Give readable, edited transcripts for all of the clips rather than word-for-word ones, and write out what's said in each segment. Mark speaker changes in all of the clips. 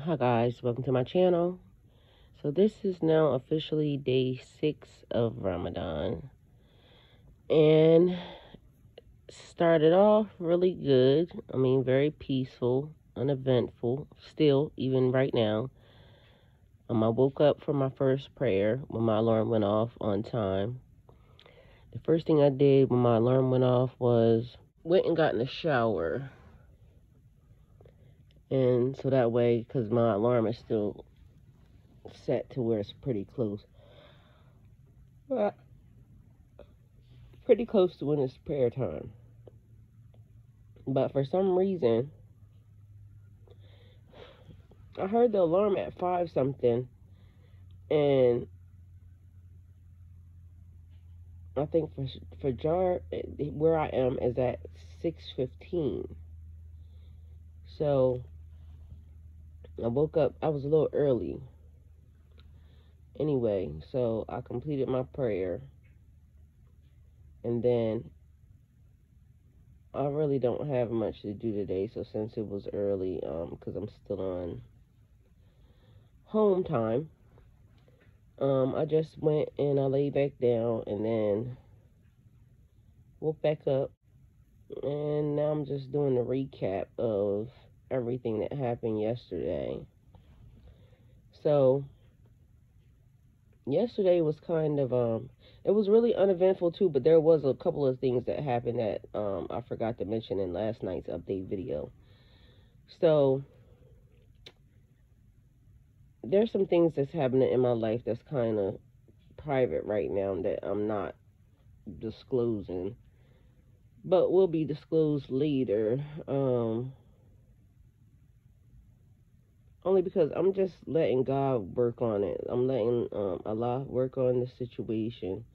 Speaker 1: Hi guys, welcome to my channel. So this is now officially day 6 of Ramadan, and started off really good. I mean, very peaceful, uneventful, still even right now. I woke up for my first prayer when my alarm went off on time. The first thing I did when my alarm went off was went and got in the shower, and so that way, because my alarm is still set to where it's pretty close to when it's prayer time. But for some reason, I heard the alarm at 5 something, and I think for Jar, where I am is at 6:15. So I woke up, I was a little early. Anyway, so I completed my prayer, and then I really don't have much to do today. So since it was early, because I'm still on home time, I just went and I laid back down and then woke back up, and now I'm just doing a recap of everything that happened yesterday. So yesterday was kind of it was really uneventful too, but there was a couple of things that happened that I forgot to mention in last night's update video. So there's some things that's happening in my life that's kind of private right now that I'm not disclosing, but will be disclosed later. Only because I'm just letting God work on it. I'm letting Allah work on the situation.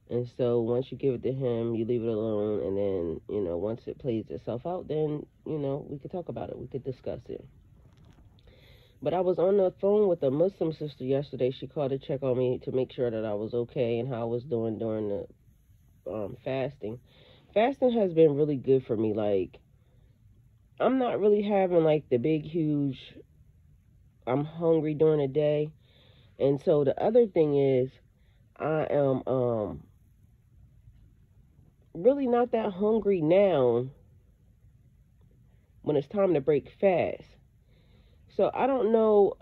Speaker 1: And so once you give it to Him, you leave it alone. And then, once it plays itself out, then, we could talk about it. We could discuss it. But I was on the phone with a Muslim sister yesterday. She called to check on me to make sure that I was okay and how I was doing during the fasting. Fasting has been really good for me. Like, I'm not really having, like, the big, huge, I'm hungry during the day. And so the other thing is, I am really not that hungry now when it's time to break fast. So I don't know,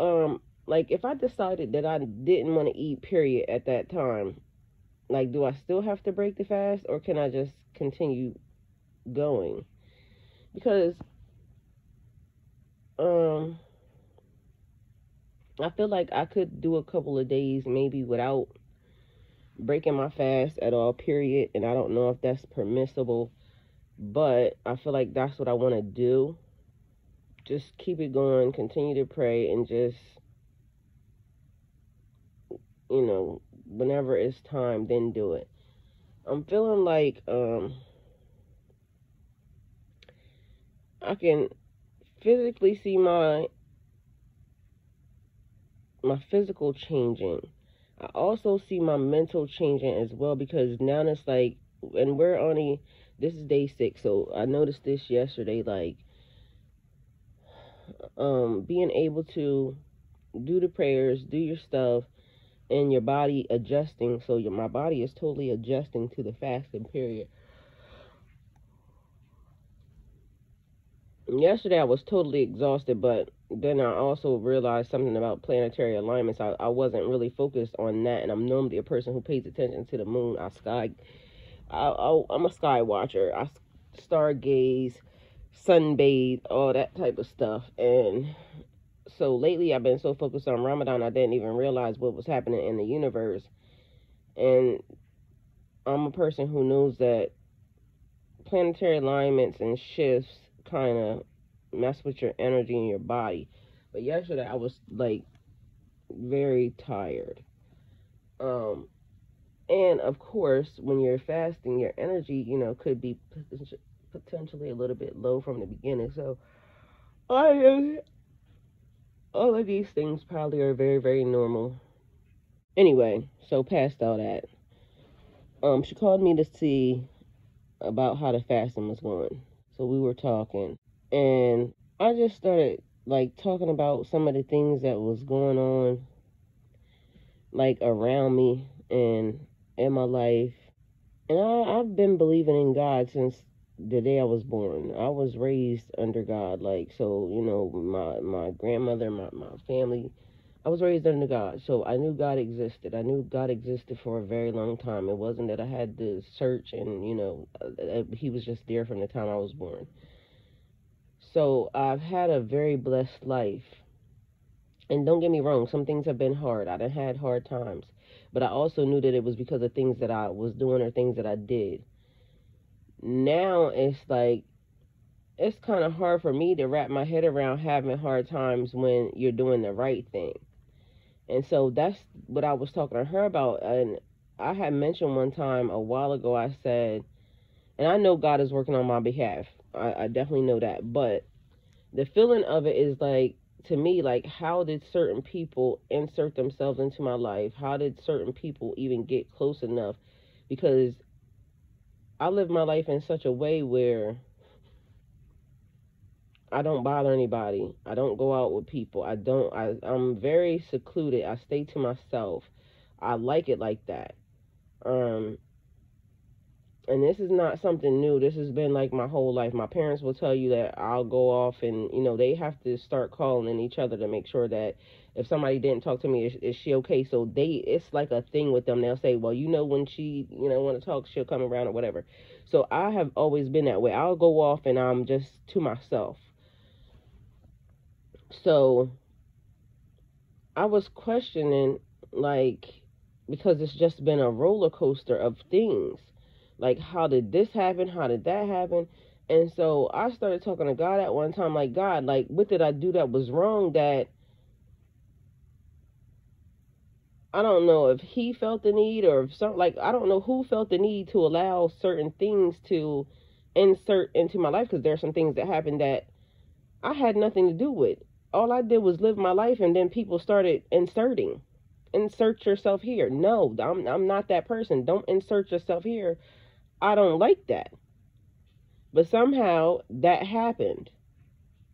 Speaker 1: like, if I decided that I didn't want to eat, period, at that time, like, do I still have to break the fast, or can I just continue going? Because I feel like I could do a couple of days maybe without breaking my fast at all, period, and I don't know if that's permissible, but I feel like that's what I want to do. Just keep it going, continue to pray, and just, whenever it's time, then do it. I'm feeling like I can physically see my physical changing. I also see my mental changing as well, because now it's like, and this is day 6, so I noticed this yesterday, like, being able to do the prayers, do your stuff, and your body adjusting. So my body is totally adjusting to the fasting period. Yesterday I was totally exhausted, but then I also realized something about planetary alignments. I wasn't really focused on that, and I'm normally a person who pays attention to the moon. I'm a sky watcher. I stargaze, sunbathe, all that type of stuff. And so lately I've been so focused on Ramadan, I didn't even realize what was happening in the universe. And I'm a person who knows that planetary alignments and shifts kind of mess with your energy and your body. But yesterday I was, like, very tired. And of course, when you're fasting, your energy, could be potentially a little bit low from the beginning. So all of these things probably are very, very normal. Anyway, so past all that, she called me to see about how the fasting was going. So we were talking, and I just started, like talking about some of the things that was going on, like around me and in my life. And I've been believing in God since the day I was born. I was raised under God. Like, so, you know, my grandmother, my family, I was raised under God. So I knew God existed. I knew God existed for a very long time. It wasn't that I had to search and, you know, he was just there from the time I was born. So I've had a very blessed life. And don't get me wrong, some things have been hard. I done had hard times. But I also knew that it was because of things that I was doing or things that I did. Now it's like, it's kind of hard for me to wrap my head around having hard times when you're doing the right thing. And so that's what I was talking to her about. And I had mentioned one time a while ago, I said, and I know God is working on my behalf. I definitely know that. But the feeling of it is like, to me, like, how did certain people insert themselves into my life? How did certain people even get close enough? Because I live my life in such a way where I don't bother anybody. I don't go out with people. I'm very secluded. I stay to myself. I like it like that. And this is not something new. This has been like my whole life. My parents will tell you that I'll go off and, you know, they have to start calling each other to make sure that if somebody didn't talk to me, is she okay? So it's like a thing with them. They'll say, well, you know, when she, you know, want to talk, she'll come around or whatever. So I have always been that way. I'll go off and I'm just to myself. So I was questioning, like, because it's just been a roller coaster of things. Like, how did this happen? How did that happen? And so I started talking to God at one time, like, God, like, what did I do that was wrong? That I don't know if he felt the need or if some, like, I don't know who felt the need to allow certain things to insert into my life, because there are some things that happened that I had nothing to do with. All I did was live my life, and then people started inserting. Insert yourself here. No, I'm not that person. Don't insert yourself here. I don't like that. But somehow that happened.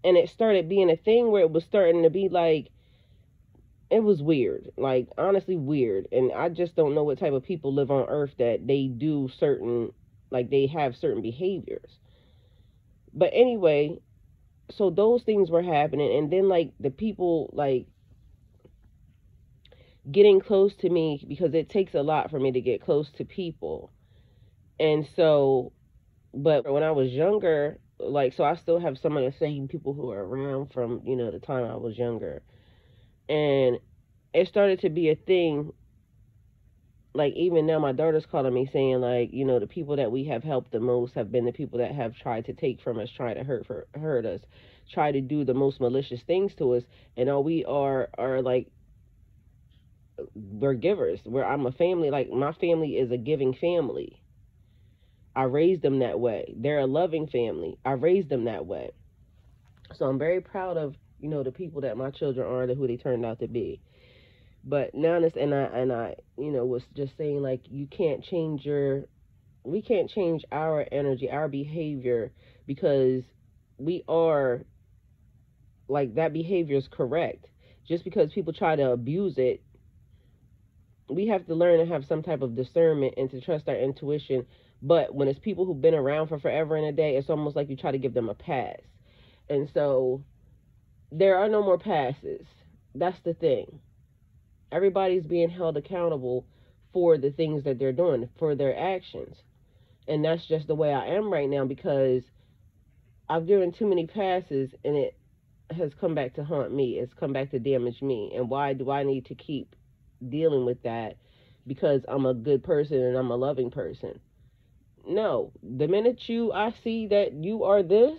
Speaker 1: And it started being a thing where it was starting to be like, it was weird. Like, honestly weird. And I just don't know what type of people live on earth that they do certain, like, they have certain behaviors. But anyway, so those things were happening. And then, like, the people, like, getting close to me, because it takes a lot for me to get close to people. And so, but when I was younger, like, so I still have some of the same people who are around from, you know, the time I was younger. And it started to be a thing. Like, even now my daughter's calling me saying, like, you know, the people that we have helped the most have been the people that have tried to take from us, try to hurt us, try to do the most malicious things to us. And all we are like, we're givers. I'm a family. Like, my family is a giving family. I raised them that way. They're a loving family. I raised them that way. So I'm very proud of, you know, the people that my children are, who they turned out to be. But now this, and I, you know, was just saying, like, we can't change our energy, our behavior, because we are, like, that behavior is correct. Just because people try to abuse it, we have to learn to have some type of discernment and to trust our intuition. But when it's people who've been around for forever and a day, it's almost like you try to give them a pass. And so there are no more passes. That's the thing. Everybody's being held accountable for the things that they're doing, for their actions. And that's just the way I am right now, because I've given too many passes and it has come back to haunt me. It's come back to damage me. And why do I need to keep dealing with that? Because I'm a good person and I'm a loving person. No, the minute I see that you are this,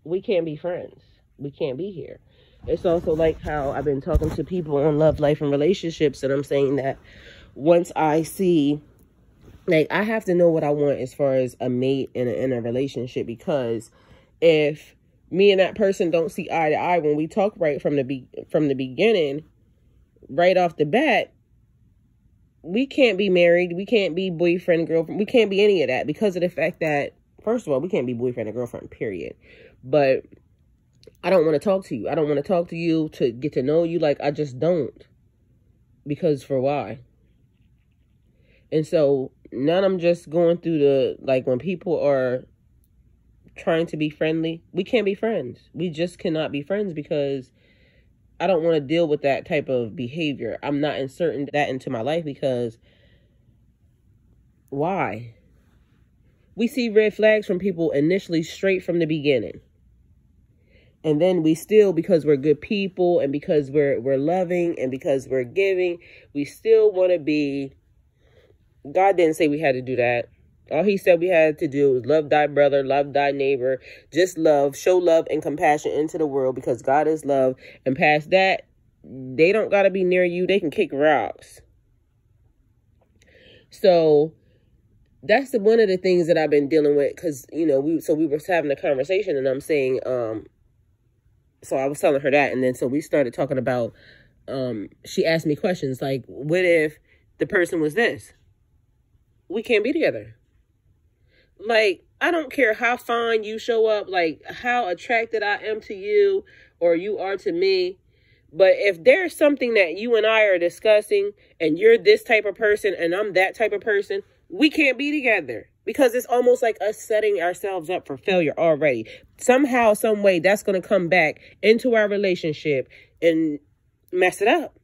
Speaker 1: we can't be friends. We can't be here. It's also like how I've been talking to people on love, life, and relationships, and I'm saying that once I see, like, I have to know what I want as far as a mate in a relationship, because if me and that person don't see eye to eye when we talk right from the beginning, right off the bat, we can't be married. We can't be boyfriend, girlfriend. We can't be any of that, because of the fact that, first of all, we can't be boyfriend and girlfriend, period. But I don't want to talk to you. I don't want to talk to you to get to know you. Like, I just don't. Because for why? And so now I'm just going through the, like, when people are trying to be friendly, we can't be friends. We just cannot be friends because I don't want to deal with that type of behavior. I'm not inserting that into my life because why? We see red flags from people initially straight from the beginning. And then we still, because we're good people and because we're loving and because we're giving, we still want to be. God didn't say we had to do that. All he said we had to do was love thy brother, love thy neighbor, just love, show love and compassion into the world because God is love. And past that, they don't got to be near you. They can kick rocks. So that's one of the things that I've been dealing with because, you know, we were having a conversation and I'm saying, so I was telling her that. And then so we started talking about, she asked me questions like, what if the person was this? We can't be together. Like, I don't care how fine you show up, like how attracted I am to you or you are to me. But if there's something that you and I are discussing and you're this type of person and I'm that type of person, we can't be together because it's almost like us setting ourselves up for failure already. Somehow, some way, that's going to come back into our relationship and mess it up.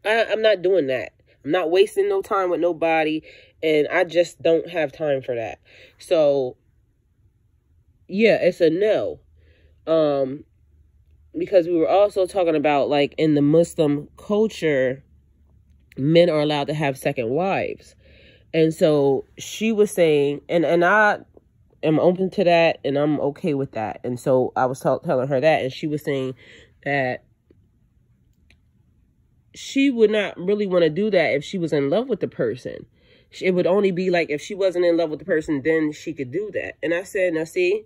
Speaker 1: I'm not doing that. I'm not wasting no time with nobody, and I just don't have time for that. So, yeah, it's a no. Because we were also talking about, like, in the Muslim culture, men are allowed to have second wives. And so she was saying, and I am open to that, and I'm okay with that. And so I was telling her that, and she was saying that she would not really want to do that if she was in love with the person. It would only be like if she wasn't in love with the person, then she could do that. And I said, now see,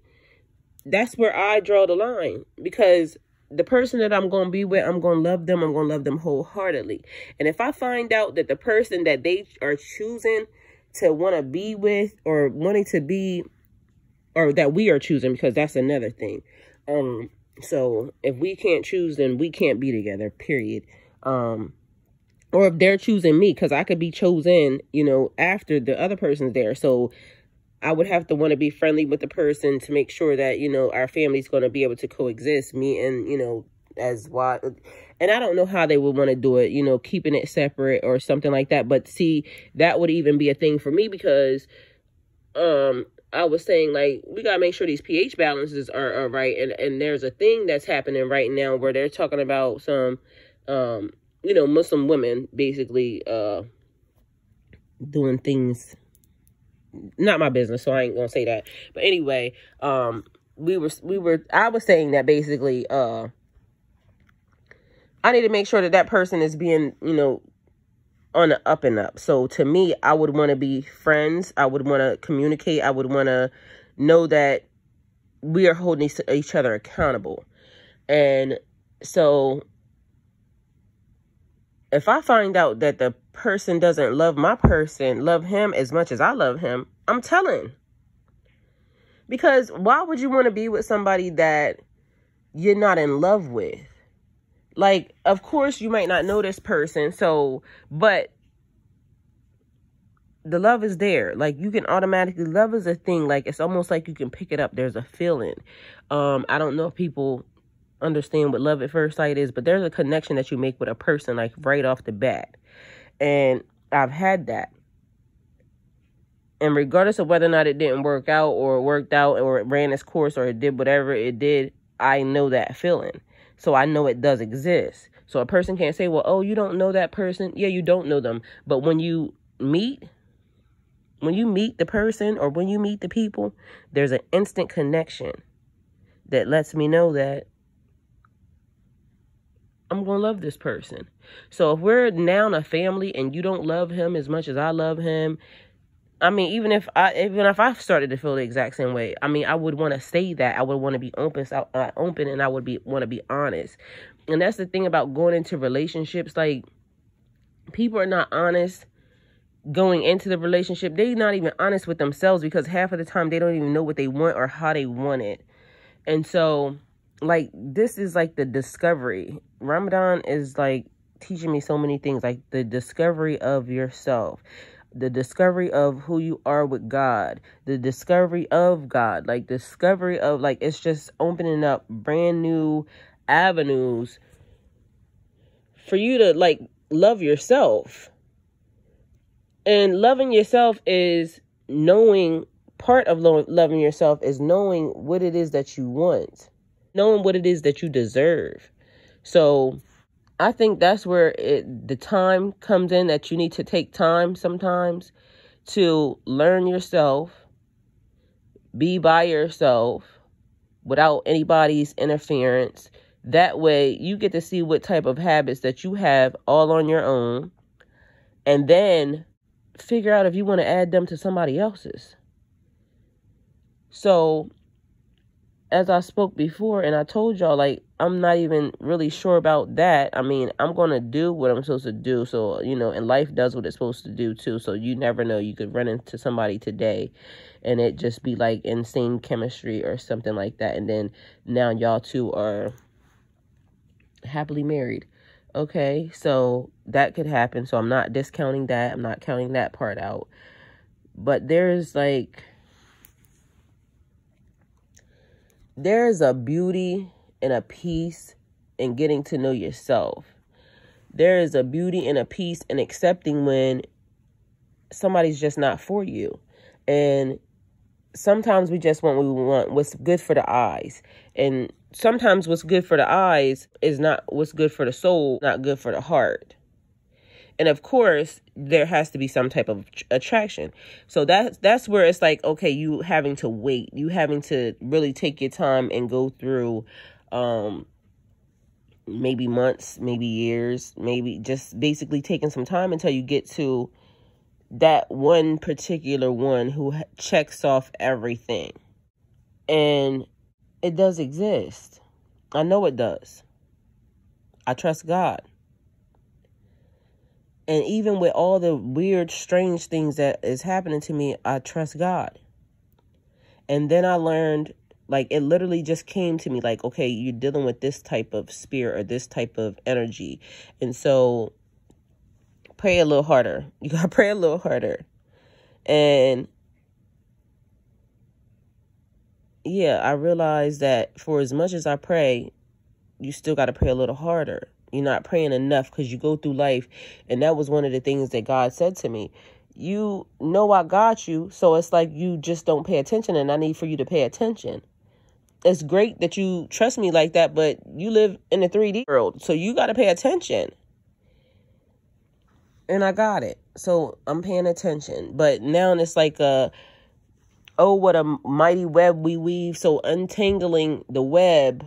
Speaker 1: that's where I draw the line. Because the person that I'm going to be with, I'm going to love them. I'm going to love them wholeheartedly. And if I find out that the person that they are choosing to want to be with or wanting to be, or that we are choosing, because that's another thing. So if we can't choose, then we can't be together, period. Or if they're choosing me, because I could be chosen, you know, after the other person's there. So I would have to want to be friendly with the person to make sure that, you know, our family's going to be able to coexist, me and, you know, as what. And I don't know how they would want to do it, you know, keeping it separate or something like that. But see, that would even be a thing for me because I was saying, like, we got to make sure these pH balances are right. And there's a thing that's happening right now where they're talking about some, you know, Muslim women basically doing things, not my business, so I ain't gonna say that. But anyway, I was saying that basically I need to make sure that that person is being, you know, on the up and up. So to me, I would want to be friends. I would want to communicate. I would want to know that we are holding each other accountable. And so if I find out that the person doesn't love him as much as I love him, I'm telling. Because why would you want to be with somebody that you're not in love with? Like, of course, you might not know this person, but the love is there. Like, you can automatically, love is a thing. Like, it's almost like you can pick it up. There's a feeling. I don't know if people understand what love at first sight is, but there's a connection that you make with a person, like, right off the bat. And I've had that. And regardless of whether or not it didn't work out or it worked out or it ran its course or it did whatever it did, I know that feeling. So I know it does exist. So a person can't say, well, oh, you don't know that person. Yeah, you don't know them. But when you meet the person or when you meet the people, there's an instant connection that lets me know that I'm going to love this person. So if we're now a family and you don't love him as much as I love him, I mean, even if I started to feel the exact same way, I mean, I would want to say that. I would want to be open, and I would want to be honest. And that's the thing about going into relationships. Like, people are not honest going into the relationship. They're not even honest with themselves because half of the time they don't even know what they want or how they want it. And so like, this is like the discovery. Ramadan is like teaching me so many things, like the discovery of yourself, the discovery of who you are with God, the discovery of God, like discovery of, like, it's just opening up brand new avenues for you to, like, love yourself. And loving yourself is knowing, part of loving yourself is knowing what it is that you want, knowing what it is that you deserve. So I think that's where the time comes in, that you need to take time sometimes to learn yourself, be by yourself without anybody's interference. That way you get to see what type of habits that you have all on your own, and then figure out if you want to add them to somebody else's. So, as I spoke before, and I told y'all, like, I'm not even really sure about that. I mean, I'm going to do what I'm supposed to do. So, you know, and life does what it's supposed to do too. So you never know. You could run into somebody today and it just be like insane chemistry or something like that. And then now y'all two are happily married. Okay, so that could happen. So I'm not discounting that. I'm not counting that part out. But there's a beauty and a peace in getting to know yourself. There is a beauty and a peace in accepting when somebody's just not for you. And sometimes we just want what we want, what's good for the eyes. And sometimes what's good for the eyes is not what's good for the soul, not good for the heart. And of course, there has to be some type of attraction. So that's where it's like, okay, you having to wait. You having to really take your time and go through maybe months, maybe years, maybe just basically taking some time until you get to that one particular one who checks off everything. And it does exist. I know it does. I trust God. And even with all the weird, strange things that is happening to me, I trust God. And then I learned, like, it literally just came to me, like, okay, you're dealing with this type of spirit or this type of energy. And so pray a little harder. You got to pray a little harder. And yeah, I realized that for as much as I pray, you still got to pray a little harder. You're not praying enough because you go through life. And that was one of the things that God said to me. You know I got you, so it's like you just don't pay attention, and I need for you to pay attention. It's great that you trust me like that, but you live in a 3D world, so you got to pay attention. And I got it. So I'm paying attention. But now it's like, oh, what a mighty web we weave. So untangling the web,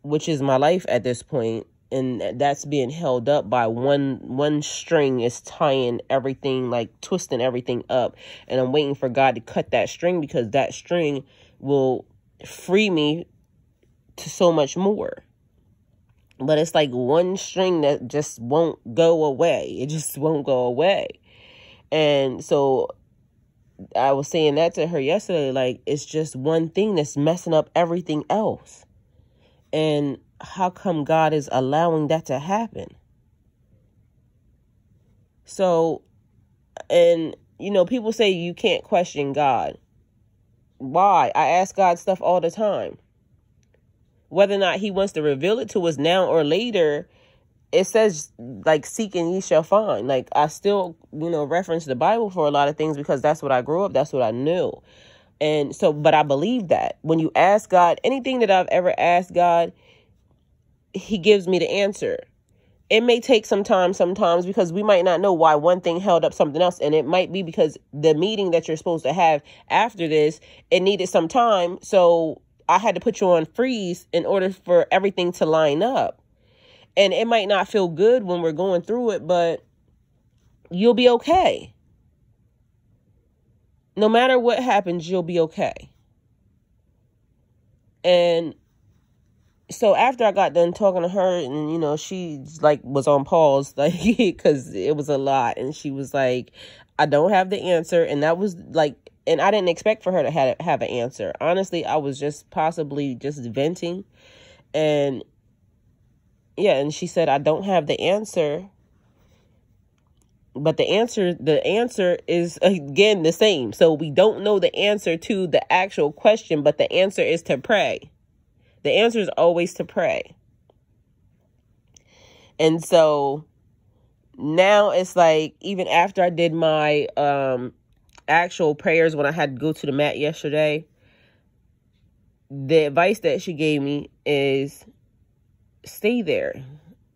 Speaker 1: which is my life at this point, and that's being held up by one string is tying everything, like twisting everything up. And I'm waiting for God to cut that string, because that string will free me to so much more. But it's like one string that just won't go away. It just won't go away. And so I was saying that to her yesterday, like, it's just one thing that's messing up everything else. And how come God is allowing that to happen? So, and, you know, people say you can't question God. Why? I ask God stuff all the time. Whether or not he wants to reveal it to us now or later, it says, like, seek and ye shall find. Like, I still, you know, reference the Bible for a lot of things because that's what I grew up. That's what I knew. And so, but I believe that when you ask God, anything that I've ever asked God, he gives me the answer. It may take some time sometimes because we might not know why one thing held up something else. And it might be because the meeting that you're supposed to have after this, it needed some time. So I had to put you on freeze in order for everything to line up. And it might not feel good when we're going through it, but you'll be okay. No matter what happens, you'll be okay. And so after I got done talking to her, and, you know, she like was on pause, like, because it was a lot. And she was like, I don't have the answer. And that was like, And I didn't expect for her to have an answer. Honestly, I was just possibly just venting. And yeah, and she said, I don't have the answer. But the answer is, again, the same. So we don't know the answer to the actual question, but the answer is to pray. The answer is always to pray. And so now it's like, even after I did my actual prayers when I had to go to the mat yesterday, the advice that she gave me is stay there.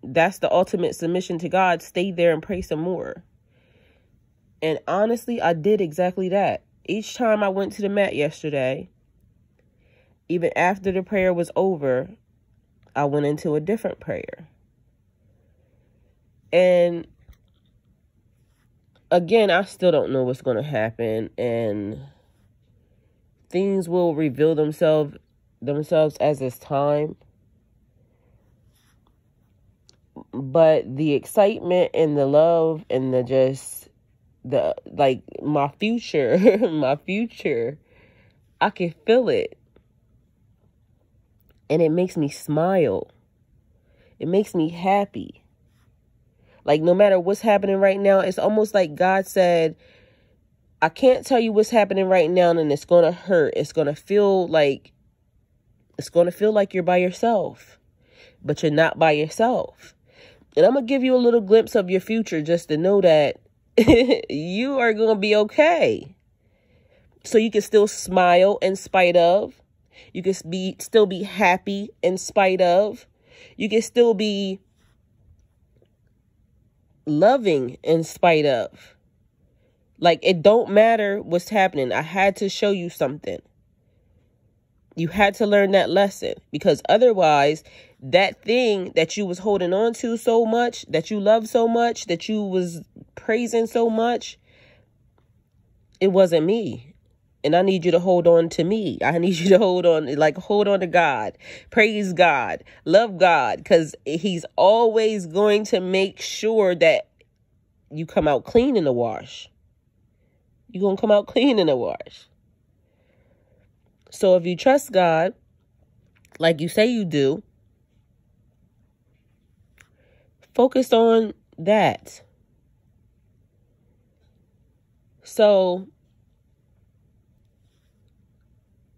Speaker 1: That's the ultimate submission to God. Stay there and pray some more. And honestly, I did exactly that. Each time I went to the mat yesterday, even after the prayer was over, I went into a different prayer. And again, I still don't know what's going to happen. And things will reveal themselves as it's time. But the excitement and the love and my future, I can feel it. And it makes me smile. It makes me happy. Like, no matter what's happening right now, it's almost like God said, I can't tell you what's happening right now, and it's going to hurt. It's going to feel like you're by yourself, but you're not by yourself. And I'm going to give you a little glimpse of your future just to know that you are going to be okay. So you can still smile in spite of. You can still be happy in spite of. You can still be loving in spite of. Like, it don't matter what's happening. I had to show you something. You had to learn that lesson, because otherwise that thing that you was holding on to so much, that you loved so much, that you was praising so much, it wasn't me. And I need you to hold on to me. I need you to hold on to God. Praise God. Love God. Because he's always going to make sure that you come out clean in the wash. You're going to come out clean in the wash. So if you trust God, like you say you do, focus on that. So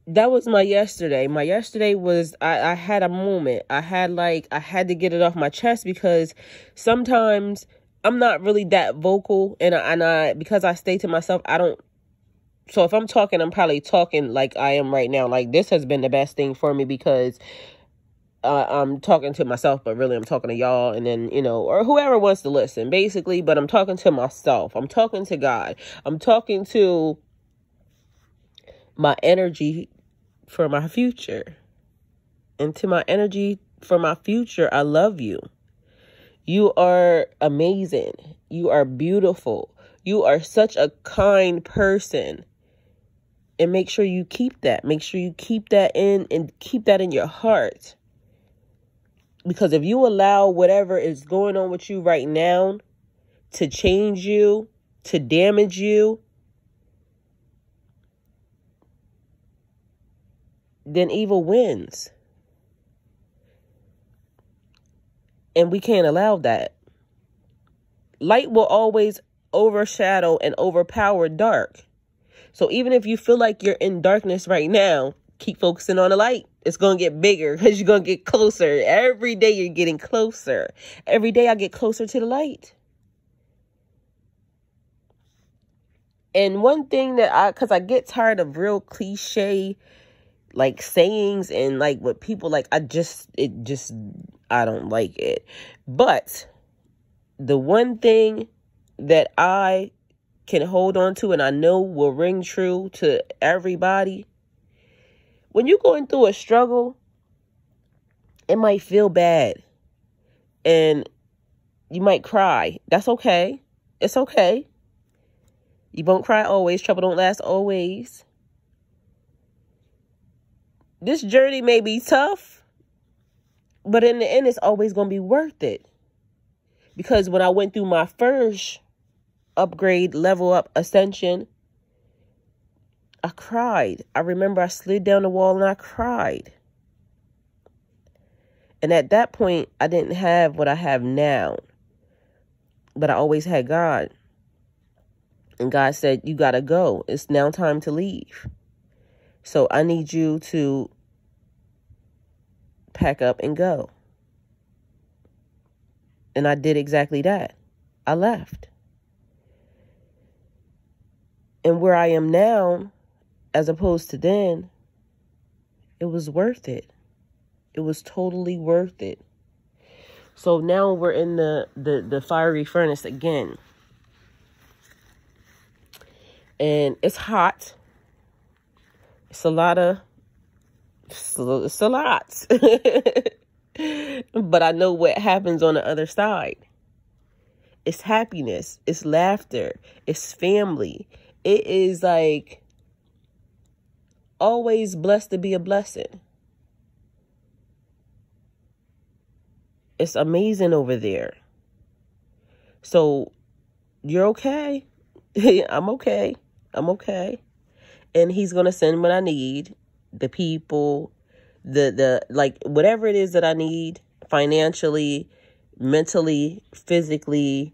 Speaker 1: that was my yesterday. My yesterday was, I had a moment. I had to get it off my chest, because sometimes I'm not really that vocal, and I because I stay to myself, I don't. So if I'm talking, I'm probably talking like I am right now. Like, this has been the best thing for me, because I'm talking to myself, but really I'm talking to y'all, and then, or whoever wants to listen, basically. But I'm talking to myself. I'm talking to God. I'm talking to my energy for my future. And to my energy for my future, I love you. You are amazing. You are beautiful. You are such a kind person. And make sure you keep that. Make sure you keep that in, and keep that in your heart. Because if you allow whatever is going on with you right now to change you, to damage you, then evil wins. And we can't allow that. Light will always overshadow and overpower dark. So even if you feel like you're in darkness right now, keep focusing on the light. It's going to get bigger, because you're going to get closer. Every day you're getting closer. Every day I get closer to the light. And one thing because I get tired of real cliche, like, sayings and like what people like, I don't like it. But the one thing that I can hold on to, and I know will ring true to everybody, when you're going through a struggle, it might feel bad and you might cry. That's okay. It's okay. You won't cry always. Trouble don't last always. This journey may be tough, but in the end, it's always going to be worth it. Because when I went through my first upgrade, level up, ascension, I cried. I remember I slid down the wall and I cried. And at that point, I didn't have what I have now. But I always had God. And God said, you got to go. It's now time to leave. So I need you to pack up and go. And I did exactly that. I left. And where I am now, as opposed to then, it was worth it. It was totally worth it. So now we're in the fiery furnace again. And it's hot. It's a lot. But I know what happens on the other side. It's happiness. It's laughter. It's family. It is like always blessed to be a blessing. It's amazing over there. So you're okay. I'm okay. I'm okay. And he's going to send what I need. The people, like whatever it is that I need financially, mentally, physically,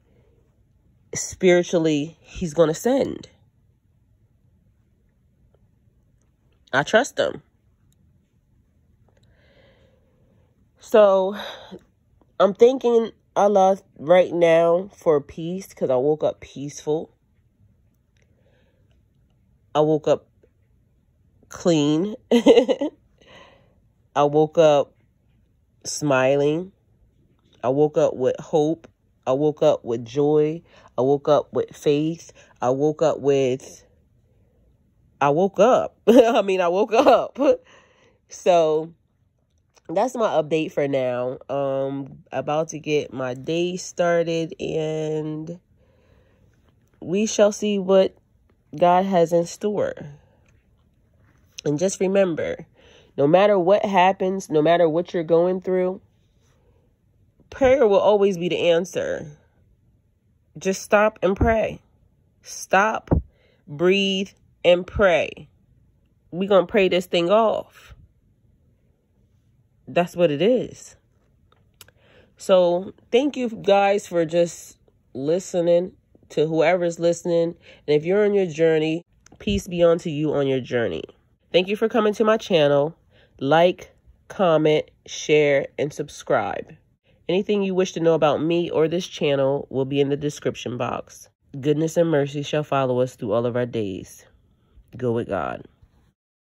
Speaker 1: spiritually, he's going to send. I trust him. So I'm thanking Allah right now for peace because I woke up peaceful. I woke up clean. I woke up smiling. I woke up with hope. I woke up with joy. I woke up with faith. I woke up. I woke up. So that's my update for now. About to get my day started, and we shall see what God has in store. And just remember, no matter what happens, no matter what you're going through, prayer will always be the answer. Just stop and pray. Stop, breathe, and pray. We're going to pray this thing off. That's what it is. So thank you guys for just listening, to whoever's listening. And if you're on your journey, peace be unto you on your journey. Thank you for coming to my channel. Like, comment, share, and subscribe. Anything you wish to know about me or this channel will be in the description box. Goodness and mercy shall follow us through all of our days. Go with God.